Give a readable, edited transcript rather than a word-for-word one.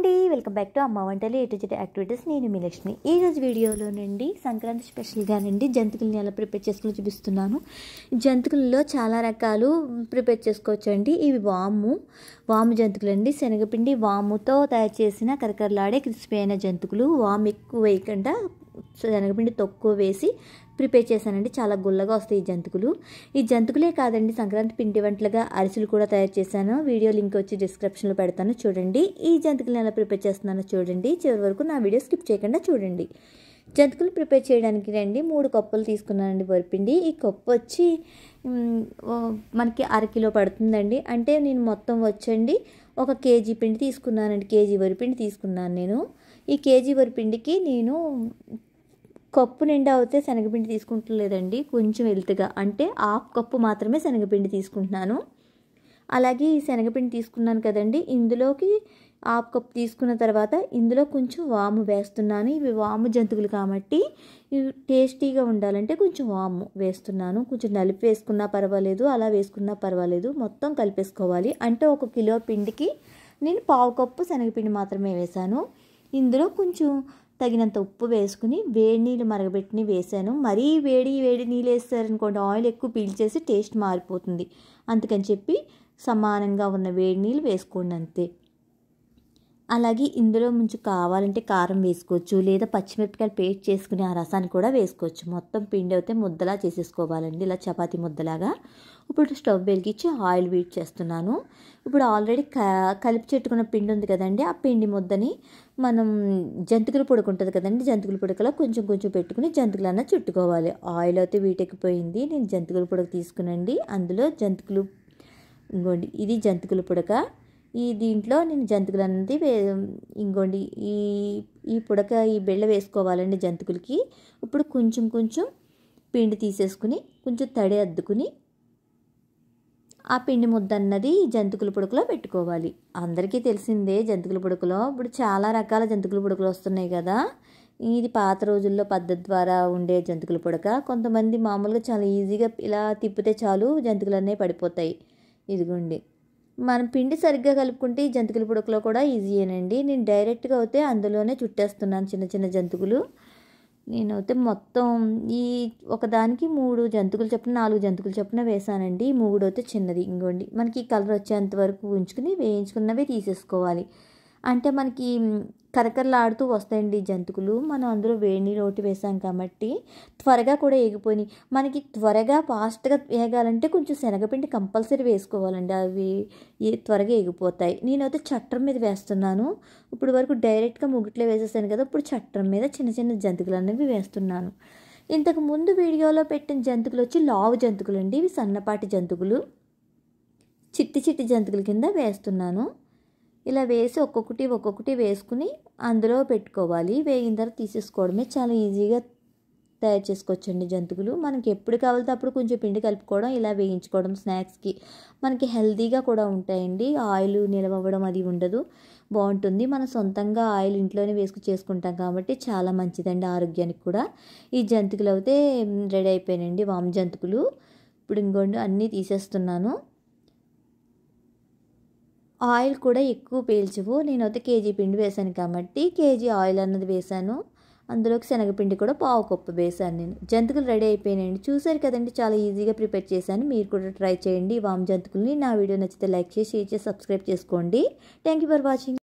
అండి, welcome back to అమ్మ వంటలు ఏ టు జెడ్ యాక్టివిటీస్. నేను మీ లక్ష్మి. ఈరోజు వీడియోలోనండి సంక్రాంతి స్పెషల్గానండి జంతికల్ని ఎలా ప్రిపేర్ చేసుకుని చూపిస్తున్నాను. జంతికల్లో చాలా రకాలు ప్రిపేర్ చేసుకోవచ్చు అండి. ఇవి వాము జంతికలు అండి. శనగపిండి వాముతో తయారు చేసిన కరకరలాడే క్రిస్పీ అయిన జంతికలు. వాము ఎక్కువ వేయకుండా శనగపిండి తక్కువ వేసి ప్రిపేర్ చేశానండి. చాలా గుల్లగా వస్తాయి ఈ జంతికలే కాదండి, సంక్రాంతి పిండి వంటలుగా అరిసెలు కూడా తయారు చేశాను. వీడియో లింక్ వచ్చి డిస్క్రిప్షన్లో పెడతాను, చూడండి. ఈ జంతికలను ఎలా ప్రిపేర్ చేస్తున్నానో చూడండి. చివరి వరకు నా వీడియో స్కిప్ చేయకుండా చూడండి. జంతికలు ప్రిపేర్ చేయడానికి రండి 3 కప్పులు తీసుకున్నానండి వరిపిండి. ఈ కప్పు వచ్చి మనకి అరకిలో పడుతుందండి. అంటే నేను మొత్తం వచ్చండి 1 కేజీ పిండి తీసుకున్నానండి. కేజీ వరిపిండి తీసుకున్నాను నేను. ఈ కేజీ వరిపిండికి నేను కప్పు నిండా అయితే శనగపిండి తీసుకుంటలేదండి, కొంచెం వెల్తుగా, అంటే 1/2 కప్పు మాత్రమే శనగపిండి తీసుకుంటున్నాను. అలాగే ఈ శనగపిండి తీసుకున్నాను కదండి, ఇందులోకి 1/2 కప్పు తీసుకున్న తర్వాత ఇందులో కొంచెం వాము వేస్తున్నాను. ఇవి వాము జంతికలు కాబట్టి ఇవి టేస్టీగా ఉండాలంటే కొంచెం వాము వేస్తున్నాను. కొంచెం నలిపి వేసుకున్నా పర్వాలేదు, అలా వేసుకున్నా పర్వాలేదు. మొత్తం కలిపేసుకోవాలి. అంటే 1 కిలో పిండికి నేను 1/2 కప్పు శనగపిండి మాత్రమే వేశాను. ఇందులో కొంచెం తగినంత ఉప్పు వేసుకుని వేడి నీళ్ళు మరగబెట్టి వేసాను. మరీ వేడి నీళ్ళు వేస్తారనుకోండి, ఆయిల్ ఎక్కువ పీల్చేసి టేస్ట్ మారిపోతుంది. అందుకని చెప్పి సమానంగా ఉన్న వేడి నీళ్ళు వేసుకోండి అంతే. అలాగే ఇందులో కొంచెం కావాలంటే కారం వేసుకోవచ్చు, లేదా పచ్చిమిరపకాయలు పేస్ట్ చేసుకుని ఆ రసాన్ని కూడా వేసుకోవచ్చు. మొత్తం పిండి అయితే ముద్దలా చేసేసుకోవాలండి, ఇలా చపాతీ ముద్దలాగా. ఇప్పుడు స్టవ్ వెలిగించి ఆయిల్ వీట్ చేస్తున్నాను. ఇప్పుడు ఆల్రెడీ కలిపి చెట్టుకున్న పిండి ఉంది కదండి, ఆ పిండి ముద్దని మనం జంతికలు పొడుకు ఉంటుంది కదండి, జంతికల పొడుకలో కొంచెం పెట్టుకుని జంతికలు అన్న చుట్టుకోవాలి. ఆయిల్ అయితే వీటెక్కిపోయింది. నేను జంతికల పొడక తీసుకునండి. అందులో జంతికలు ఇంకోండి, ఇది జంతికల పొడక. దీంట్లో నేను జంతికలు అన్నది ఇంకోండి ఈ పుడక ఈ బెళ్ళ వేసుకోవాలండి జంతికలకి. ఇప్పుడు కొంచెం పిండి తీసేసుకుని కొంచెం తడి అద్దుకుని ఆ పిండి ముద్ద అన్నది జంతికల పుడకలో పెట్టుకోవాలి. అందరికీ తెలిసిందే జంతికల పుడకలో ఇప్పుడు చాలా రకాల జంతికల పుడకలు వస్తున్నాయి కదా. ఇది పాత రోజుల్లో పద్ధతి ద్వారా ఉండే జంతికల పుడక. కొంతమంది మామూలుగా చాలా ఈజీగా ఇలా తిప్పితే చాలు జంతికలన్నీ పడిపోతాయి. ఇదిగోండి, మనం పిండి సరిగ్గా కలుపుకుంటే ఈ జంతికల పుడకలో కూడా ఈజీయేనండి. నేను డైరెక్ట్గా అయితే అందులోనే చుట్టేస్తున్నాను చిన్న జంతికలు. నేనైతే మొత్తం ఈ ఒకదానికి 3 జంతికలు చొప్పున 4 జంతికలు చొప్పున వేసానండి. 3 అయితే చిన్నది. ఇంకోండి, మనకి కలర్ వచ్చేంత వరకు ఉంచుకుని వేయించుకున్నవి తీసేసుకోవాలి. అంటే మనకి కరకరలాడుతూ వస్తాయండి జంతికలు. మనం అందులో వేడి నీళ్ళు ఒకటి వేసాం కాబట్టి త్వరగా కూడా ఏగిపోయినాయి. మనకి త్వరగా ఫాస్ట్గా వేగాలంటే కొంచెం శనగపిండి కంపల్సరీ వేసుకోవాలండి, అవి త్వరగా ఏగిపోతాయి. నేనైతే చట్రం మీద వేస్తున్నాను. ఇప్పుడు వరకు డైరెక్ట్గా ముగిట్లో వేసేసాను కదా, ఇప్పుడు చట్రం మీద చిన్న జంతికలు అనేవి వేస్తున్నాను. ఇంతకు ముందు వీడియోలో పెట్టిన జంతికలు వచ్చి లావు జంతికలు అండి. ఇవి సన్నపాటి జంతికలు, చిట్టి జంతికల కింద వేస్తున్నాను. ఇలా వేసి ఒక్కొక్కటి వేసుకుని అందులో పెట్టుకోవాలి. వేగిన తర్వాత తీసేసుకోవడమే. చాలా ఈజీగా తయారు చేసుకోవచ్చండి జంతికలు. మనకి ఎప్పుడు కావాలితే అప్పుడు కొంచెం పిండి కలుపుకోవడం, ఇలా వేయించుకోవడం స్నాక్స్కి. మనకి హెల్తీగా కూడా ఉంటాయండి. ఆయిల్ నిలవడం అది ఉండదు, బాగుంటుంది. మనం సొంతంగా ఆయిల్ ఇంట్లోనే చేసుకుంటాం కాబట్టి చాలా మంచిదండి ఆరోగ్యానికి కూడా. ఈ జంతికలు అయితే రెడీ అయిపోయానండి, వాము జంతికలు. ఇప్పుడు ఇంకోండి అన్నీ తీసేస్తున్నాను. ఆయిల్ కూడా ఎక్కువ పీల్చవు. నేనైతే కేజీ పిండి వేసాను కాబట్టి కేజీ ఆయిల్ అన్నది వేసాను. అందులోకి శనగపిండి కూడా 1/2 కప్పు వేసాను నేను. జంతికలు రెడీ అయిపోయినాయండి. చూసారు కదండి, చాలా ఈజీగా ప్రిపేర్ చేశాను. మీరు కూడా ట్రై చేయండి వాము జంతికల్ని. నా వీడియో నచ్చితే లైక్ చేసి షేర్ చేసి సబ్స్క్రైబ్ చేసుకోండి. Thank you for watching.